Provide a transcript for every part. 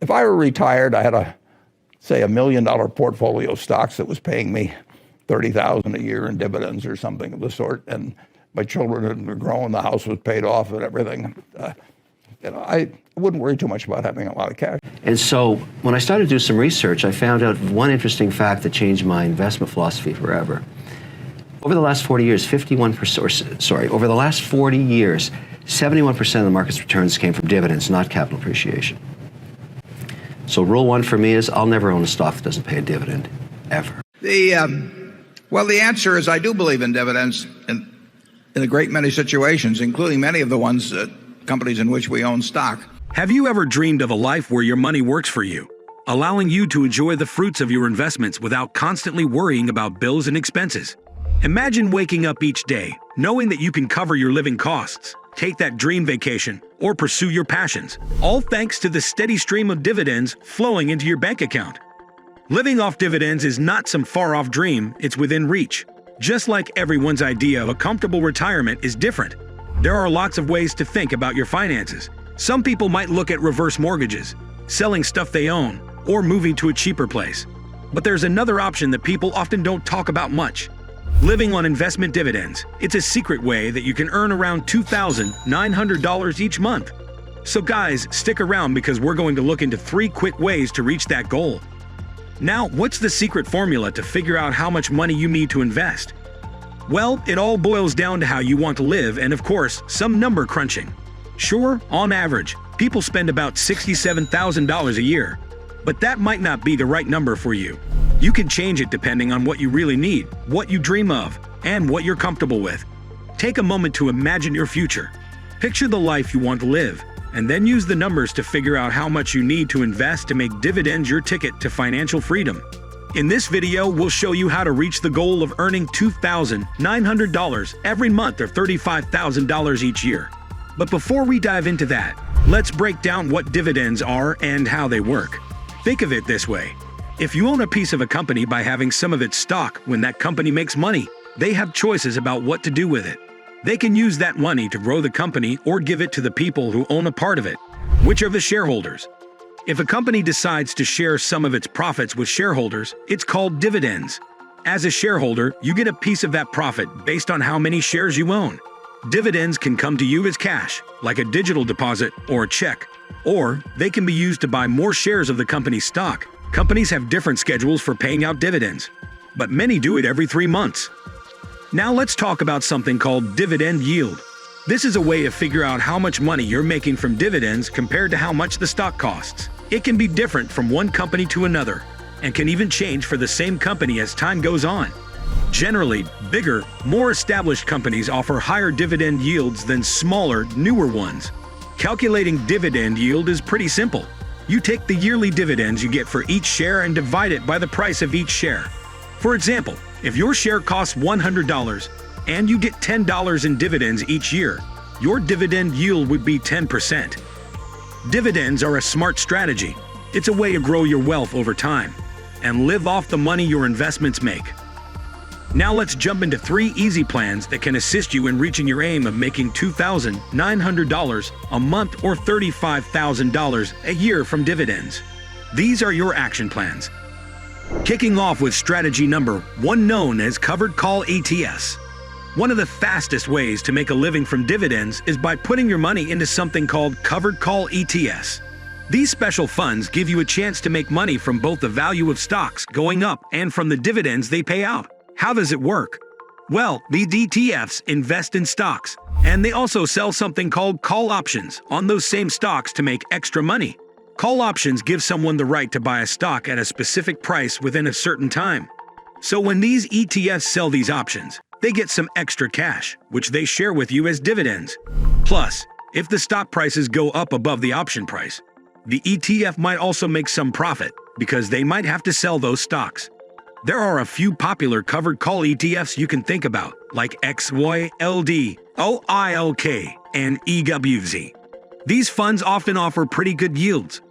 if I were retired, I had say $1 million portfolio of stocks that was paying me $30,000 a year in dividends or something of the sort, and my children had grown, the house was paid off and everything. I wouldn't worry too much about having a lot of cash. And so when I started to do some research, I found out one interesting fact that changed my investment philosophy forever. Over the last 40 years, over the last 40 years, 71% of the market's returns came from dividends, not capital appreciation. So rule one for me is I'll never own a stock that doesn't pay a dividend, ever. Well, the answer is I do believe in dividends in a great many situations, including many of the ones companies in which we own stock. Have you ever dreamed of a life where your money works for you, allowing you to enjoy the fruits of your investments without constantly worrying about bills and expenses? Imagine waking up each day knowing that you can cover your living costs, take that dream vacation, or pursue your passions, all thanks to the steady stream of dividends flowing into your bank account. Living off dividends is not some far-off dream, it's within reach. Just like everyone's idea of a comfortable retirement is different, there are lots of ways to think about your finances. Some people might look at reverse mortgages, selling stuff they own, or moving to a cheaper place. But there's another option that people often don't talk about much. Living on investment dividends. It's a secret way that you can earn around $2,900 each month. So guys, stick around because we're going to look into 3 quick ways to reach that goal. Now, what's the secret formula to figure out how much money you need to invest? Well, it all boils down to how you want to live and, of course, some number crunching. Sure, on average, people spend about $67,000 a year, but that might not be the right number for you. You can change it depending on what you really need, what you dream of, and what you're comfortable with. Take a moment to imagine your future. Picture the life you want to live, and then use the numbers to figure out how much you need to invest to make dividends your ticket to financial freedom. In this video, we'll show you how to reach the goal of earning $2,900 every month or $35,000 each year. But before we dive into that, let's break down what dividends are and how they work. Think of it this way. If you own a piece of a company by having some of its stock, when that company makes money, they have choices about what to do with it. They can use that money to grow the company or give it to the people who own a part of it, which are the shareholders. If a company decides to share some of its profits with shareholders, it's called dividends. As a shareholder, you get a piece of that profit based on how many shares you own. Dividends can come to you as cash, like a digital deposit or a check, or they can be used to buy more shares of the company's stock. Companies have different schedules for paying out dividends, but many do it every 3 months. Now let's talk about something called dividend yield. This is a way to figure out how much money you're making from dividends compared to how much the stock costs. It can be different from one company to another, and can even change for the same company as time goes on. Generally, bigger, more established companies offer higher dividend yields than smaller, newer ones. Calculating dividend yield is pretty simple. You take the yearly dividends you get for each share and divide it by the price of each share. For example, if your share costs $100 and you get $10 in dividends each year, your dividend yield would be 10%. Dividends are a smart strategy. It's a way to grow your wealth over time and live off the money your investments make. Now let's jump into 3 easy plans that can assist you in reaching your aim of making $2,900 a month or $35,000 a year from dividends. These are your action plans. Kicking off with strategy number 1, known as covered call ETFs. One of the fastest ways to make a living from dividends is by putting your money into something called covered call ETFs. These special funds give you a chance to make money from both the value of stocks going up and from the dividends they pay out. How does it work? Well, these ETFs invest in stocks, and they also sell something called call options on those same stocks to make extra money. Call options give someone the right to buy a stock at a specific price within a certain time. So when these ETFs sell these options, they get some extra cash, which they share with you as dividends. Plus, if the stock prices go up above the option price, the ETF might also make some profit because they might have to sell those stocks. There are a few popular covered call ETFs you can think about, like XYLD, OILK, and EWZ. These funds often offer pretty good yields,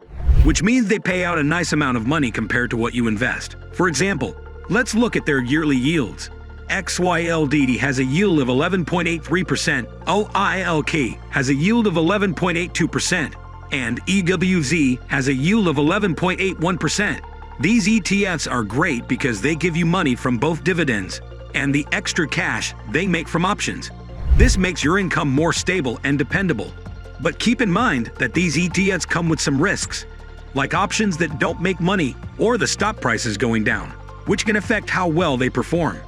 which means they pay out a nice amount of money compared to what you invest. For example, let's look at their yearly yields. XYLD has a yield of 11.83%, OILK has a yield of 11.82%, and EWZ has a yield of 11.81%. These ETFs are great because they give you money from both dividends and the extra cash they make from options. This makes your income more stable and dependable. But keep in mind that these ETFs come with some risks, like options that don't make money or the stock prices going down, which can affect how well they perform.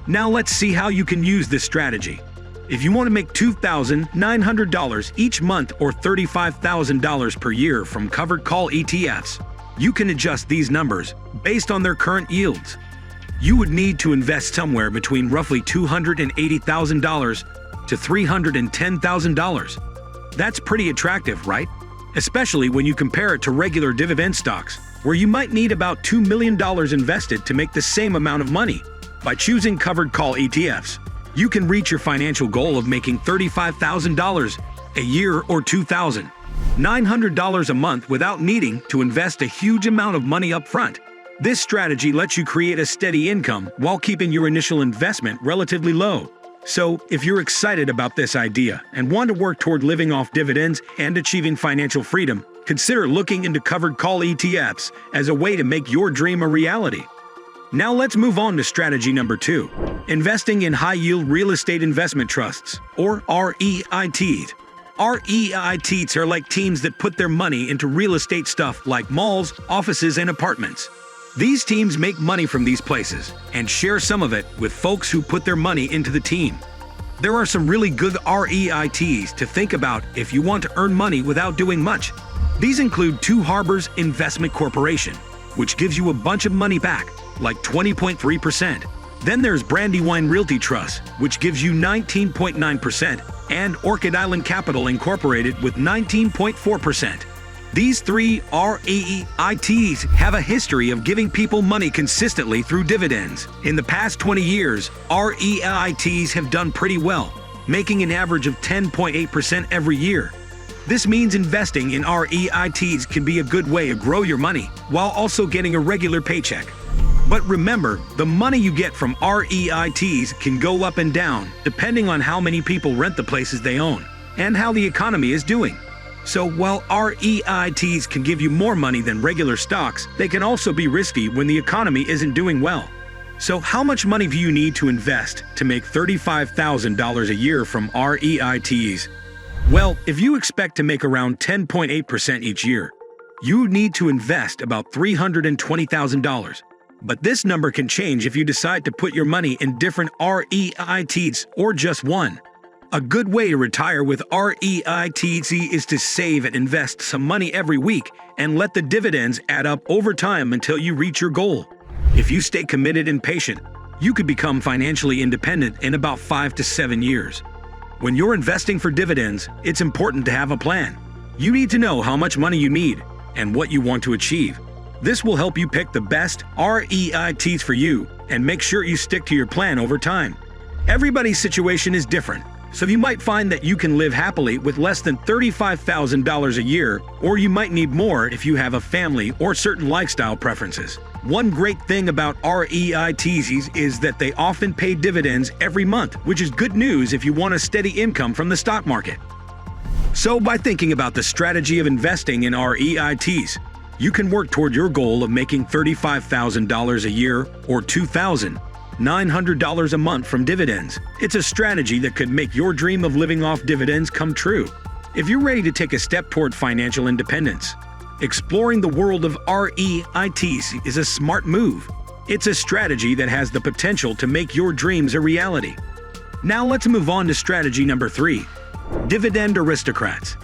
Now let's see how you can use this strategy. If you want to make $2,900 each month or $35,000 per year from covered call ETFs, you can adjust these numbers based on their current yields. You would need to invest somewhere between roughly $280,000 to $310,000. That's pretty attractive, right? Especially when you compare it to regular dividend stocks, where you might need about $2 million invested to make the same amount of money. By choosing covered call ETFs, you can reach your financial goal of making $35,000 a year or $2,900 a month without needing to invest a huge amount of money up front. This strategy lets you create a steady income while keeping your initial investment relatively low. So, if you're excited about this idea and want to work toward living off dividends and achieving financial freedom, consider looking into covered call ETFs as a way to make your dream a reality. Now let's move on to strategy number 2, investing in high-yield real estate investment trusts, or REITs. REITs are like teams that put their money into real estate stuff like malls, offices, and apartments. These teams make money from these places and share some of it with folks who put their money into the team. There are some really good REITs to think about if you want to earn money without doing much. These include Two Harbors Investment Corporation, which gives you a bunch of money back, like 20.3%. Then there's Brandywine Realty Trust, which gives you 19.9%, and Orchid Island Capital Incorporated with 19.4%. These three REITs have a history of giving people money consistently through dividends. In the past 20 years, REITs have done pretty well, making an average of 10.8% every year. This means investing in REITs can be a good way to grow your money while also getting a regular paycheck. But remember, the money you get from REITs can go up and down depending on how many people rent the places they own and how the economy is doing. So while REITs can give you more money than regular stocks, they can also be risky when the economy isn't doing well. So how much money do you need to invest to make $35,000 a year from REITs? Well, if you expect to make around 10.8% each year, you need to invest about $320,000. But this number can change if you decide to put your money in different REITs or just one. A good way to retire with REITs is to save and invest some money every week and let the dividends add up over time until you reach your goal. If you stay committed and patient, you could become financially independent in about 5 to 7 years. When you're investing for dividends, it's important to have a plan. You need to know how much money you need and what you want to achieve. This will help you pick the best REITs for you and make sure you stick to your plan over time. Everybody's situation is different, so you might find that you can live happily with less than $35,000 a year, or you might need more if you have a family or certain lifestyle preferences. One great thing about REITs is that they often pay dividends every month, which is good news if you want a steady income from the stock market. So by thinking about the strategy of investing in REITs, you can work toward your goal of making $35,000 a year or $2,900 a month from dividends. It's a strategy that could make your dream of living off dividends come true. If you're ready to take a step toward financial independence, exploring the world of REITs is a smart move. It's a strategy that has the potential to make your dreams a reality. Now let's move on to strategy number 3, Dividend Aristocrats.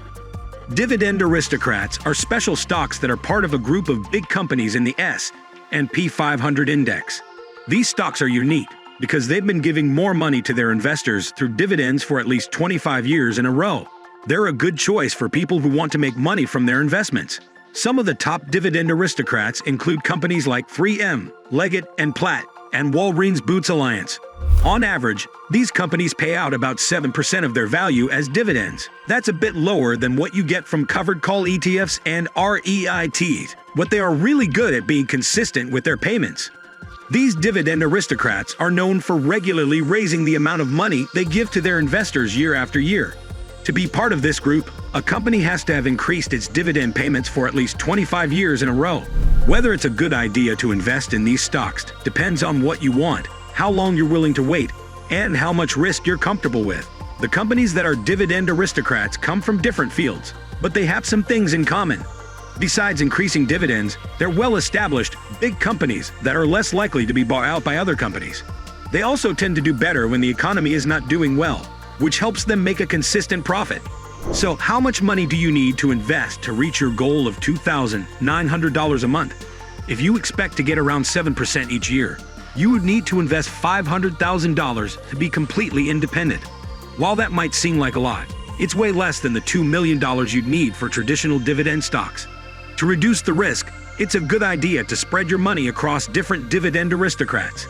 Dividend Aristocrats are special stocks that are part of a group of big companies in the S&P 500 index. These stocks are unique because they've been giving more money to their investors through dividends for at least 25 years in a row. They're a good choice for people who want to make money from their investments. Some of the top Dividend Aristocrats include companies like 3M, Leggett & Platt, and Walgreens Boots Alliance. On average, these companies pay out about 7% of their value as dividends. That's a bit lower than what you get from covered call ETFs and REITs, but they are really good at being consistent with their payments. These Dividend Aristocrats are known for regularly raising the amount of money they give to their investors year after year. To be part of this group, A company has to have increased its dividend payments for at least 25 years in a row. Whether it's a good idea to invest in these stocks depends on what you want, how long you're willing to wait, and how much risk you're comfortable with. The companies that are dividend aristocrats come from different fields, but they have some things in common. Besides increasing dividends, they're well-established, big companies that are less likely to be bought out by other companies. They also tend to do better when the economy is not doing well, which helps them make a consistent profit. So how much money do you need to invest to reach your goal of $2,900 a month? If you expect to get around 7% each year, you would need to invest $500,000 to be completely independent. While that might seem like a lot, it's way less than the $2 million you'd need for traditional dividend stocks. To reduce the risk, it's a good idea to spread your money across different dividend aristocrats.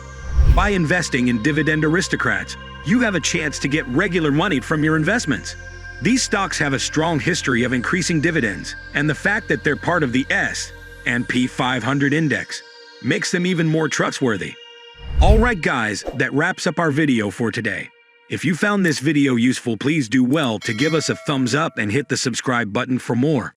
By investing in dividend aristocrats, you have a chance to get regular money from your investments. These stocks have a strong history of increasing dividends, and the fact that they're part of the S&P 500 index makes them even more trustworthy. Alright guys, that wraps up our video for today. If you found this video useful, please do well to give us a thumbs up and hit the subscribe button for more.